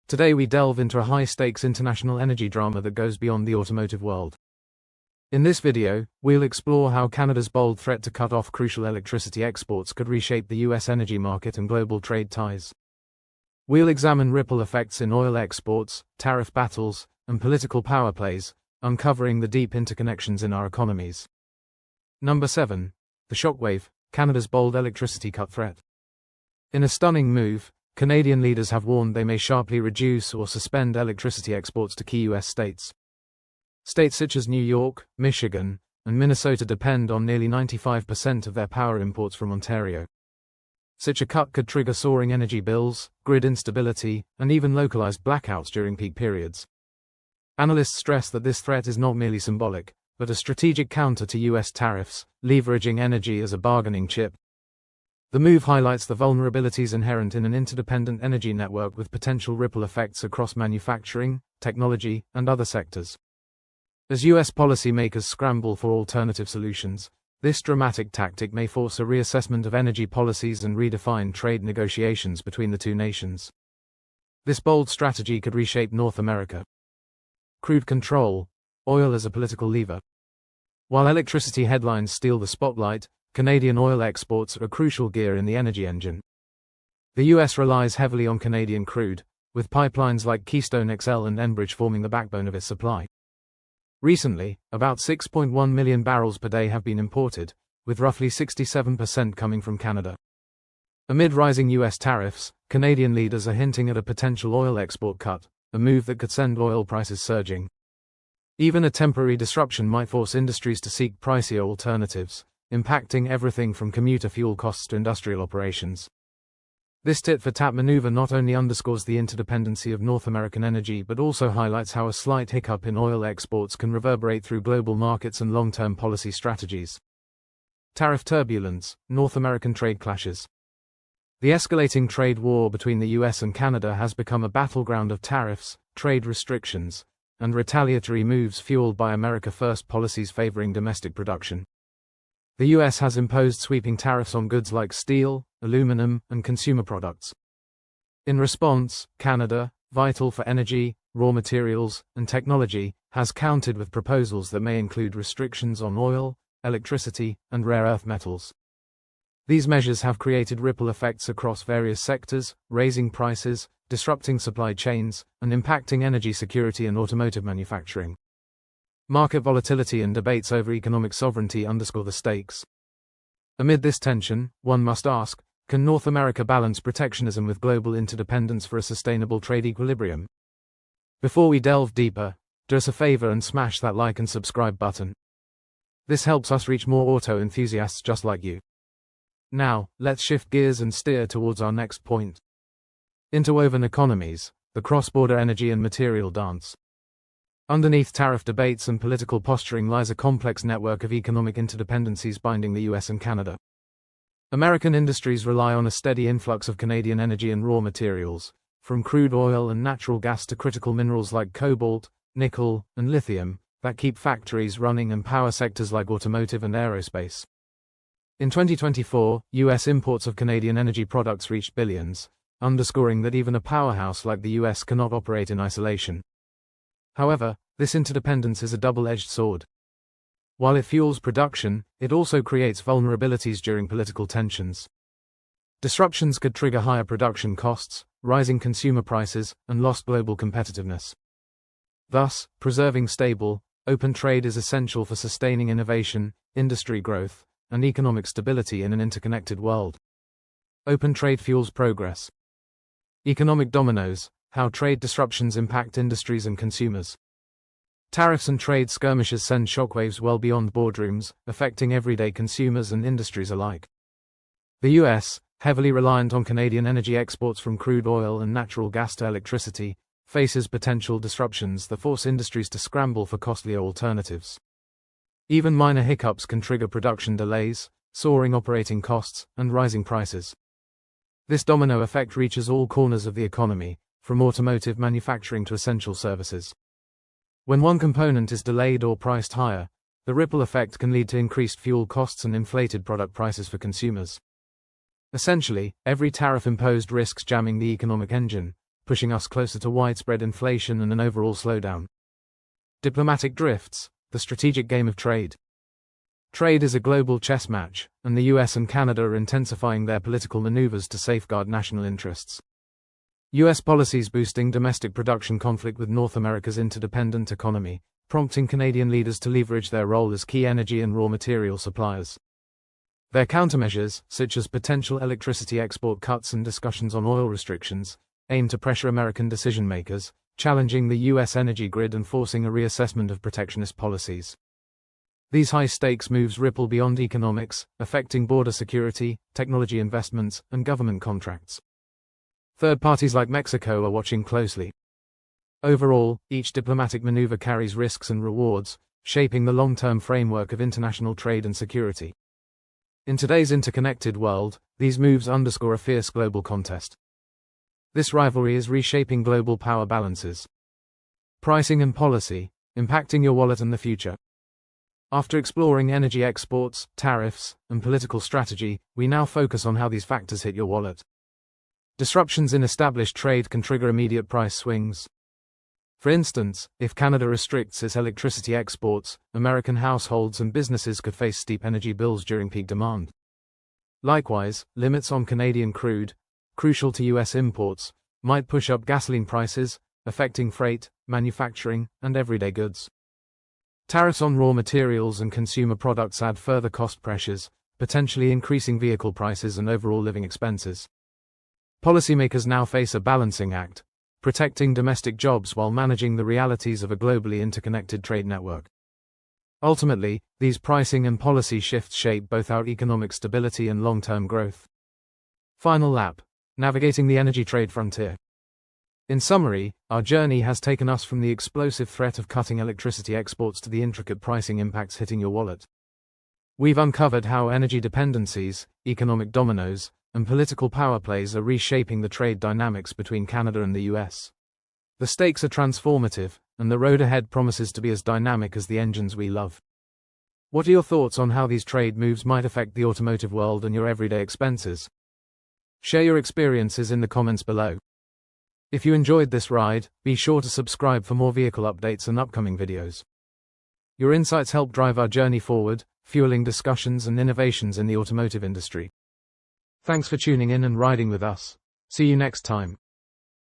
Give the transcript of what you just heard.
Today we delve into a high-stakes international energy drama that goes beyond the automotive world. In this video, we'll explore how Canada's bold threat to cut off crucial electricity exports could reshape the US energy market and global trade ties. We'll examine ripple effects in oil exports, tariff battles, and political power plays, uncovering the deep interconnections in our economies. Number 7. The shockwave, Canada's bold electricity cut threat. In a stunning move, Canadian leaders have warned they may sharply reduce or suspend electricity exports to key US states. States such as New York, Michigan, and Minnesota depend on nearly 95% of their power imports from Ontario. Such a cut could trigger soaring energy bills, grid instability, and even localized blackouts during peak periods. Analysts stress that this threat is not merely symbolic, but a strategic counter to US tariffs, leveraging energy as a bargaining chip. The move highlights the vulnerabilities inherent in an interdependent energy network with potential ripple effects across manufacturing, technology, and other sectors. As US policymakers scramble for alternative solutions, this dramatic tactic may force a reassessment of energy policies and redefine trade negotiations between the two nations. This bold strategy could reshape North America. Crude control, oil as a political lever. While electricity headlines steal the spotlight, Canadian oil exports are a crucial gear in the energy engine. The US relies heavily on Canadian crude, with pipelines like Keystone XL and Enbridge forming the backbone of its supply. Recently, about 6.1 million barrels per day have been imported, with roughly 67% coming from Canada. Amid rising US tariffs, Canadian leaders are hinting at a potential oil export cut, a move that could send oil prices surging. Even a temporary disruption might force industries to seek pricier alternatives, impacting everything from commuter fuel costs to industrial operations. This tit-for-tat maneuver not only underscores the interdependency of North American energy but also highlights how a slight hiccup in oil exports can reverberate through global markets and long-term policy strategies. Tariff turbulence, North American trade clashes. The escalating trade war between the US and Canada has become a battleground of tariffs, trade restrictions, and retaliatory moves fueled by America First policies favoring domestic production. The US has imposed sweeping tariffs on goods like steel, aluminum, and consumer products. In response, Canada, vital for energy, raw materials, and technology, has countered with proposals that may include restrictions on oil, electricity, and rare earth metals. These measures have created ripple effects across various sectors, raising prices, disrupting supply chains, and impacting energy security and automotive manufacturing. Market volatility and debates over economic sovereignty underscore the stakes. Amid this tension, one must ask, can North America balance protectionism with global interdependence for a sustainable trade equilibrium? Before we delve deeper, do us a favor and smash that like and subscribe button. This helps us reach more auto enthusiasts just like you. Now, let's shift gears and steer towards our next point. Interwoven economies, the cross-border energy and material dance. Underneath tariff debates and political posturing lies a complex network of economic interdependencies binding the US and Canada. American industries rely on a steady influx of Canadian energy and raw materials, from crude oil and natural gas to critical minerals like cobalt, nickel, and lithium, that keep factories running and power sectors like automotive and aerospace. In 2024, US imports of Canadian energy products reached billions, underscoring that even a powerhouse like the US cannot operate in isolation. However, this interdependence is a double-edged sword. While it fuels production, it also creates vulnerabilities during political tensions. Disruptions could trigger higher production costs, rising consumer prices, and lost global competitiveness. Thus, preserving stable, open trade is essential for sustaining innovation, industry growth, and economic stability in an interconnected world. Open trade fuels progress. Economic dominoes, how trade disruptions impact industries and consumers. Tariffs and trade skirmishes send shockwaves well beyond boardrooms, affecting everyday consumers and industries alike. The US, heavily reliant on Canadian energy exports from crude oil and natural gas to electricity, faces potential disruptions that force industries to scramble for costlier alternatives. Even minor hiccups can trigger production delays, soaring operating costs, and rising prices. This domino effect reaches all corners of the economy, from automotive manufacturing to essential services. When one component is delayed or priced higher, the ripple effect can lead to increased fuel costs and inflated product prices for consumers. Essentially, every tariff imposed risks jamming the economic engine, pushing us closer to widespread inflation and an overall slowdown. Diplomatic drifts, the strategic game of trade. Trade is a global chess match, and the US and Canada are intensifying their political maneuvers to safeguard national interests. US policies boosting domestic production conflict with North America's interdependent economy, prompting Canadian leaders to leverage their role as key energy and raw material suppliers. Their countermeasures, such as potential electricity export cuts and discussions on oil restrictions, aim to pressure American decision-makers, challenging the US energy grid and forcing a reassessment of protectionist policies. These high-stakes moves ripple beyond economics, affecting border security, technology investments, and government contracts. Third parties like Mexico are watching closely. Overall, each diplomatic maneuver carries risks and rewards, shaping the long-term framework of international trade and security. In today's interconnected world, these moves underscore a fierce global contest. This rivalry is reshaping global power balances. Pricing and policy, impacting your wallet and the future. After exploring energy exports, tariffs, and political strategy, we now focus on how these factors hit your wallet. Disruptions in established trade can trigger immediate price swings. For instance, if Canada restricts its electricity exports, American households and businesses could face steep energy bills during peak demand. Likewise, limits on Canadian crude, crucial to US imports, might push up gasoline prices, affecting freight, manufacturing, and everyday goods. Tariffs on raw materials and consumer products add further cost pressures, potentially increasing vehicle prices and overall living expenses. Policymakers now face a balancing act, protecting domestic jobs while managing the realities of a globally interconnected trade network. Ultimately, these pricing and policy shifts shape both our economic stability and long-term growth. Final lap: navigating the energy trade frontier. In summary, our journey has taken us from the explosive threat of cutting electricity exports to the intricate pricing impacts hitting your wallet. We've uncovered how energy dependencies, economic dominoes, and political power plays are reshaping the trade dynamics between Canada and the US. The stakes are transformative, and the road ahead promises to be as dynamic as the engines we love. What are your thoughts on how these trade moves might affect the automotive world and your everyday expenses? Share your experiences in the comments below. If you enjoyed this ride, be sure to subscribe for more vehicle updates and upcoming videos. Your insights help drive our journey forward, fueling discussions and innovations in the automotive industry. Thanks for tuning in and riding with us. See you next time.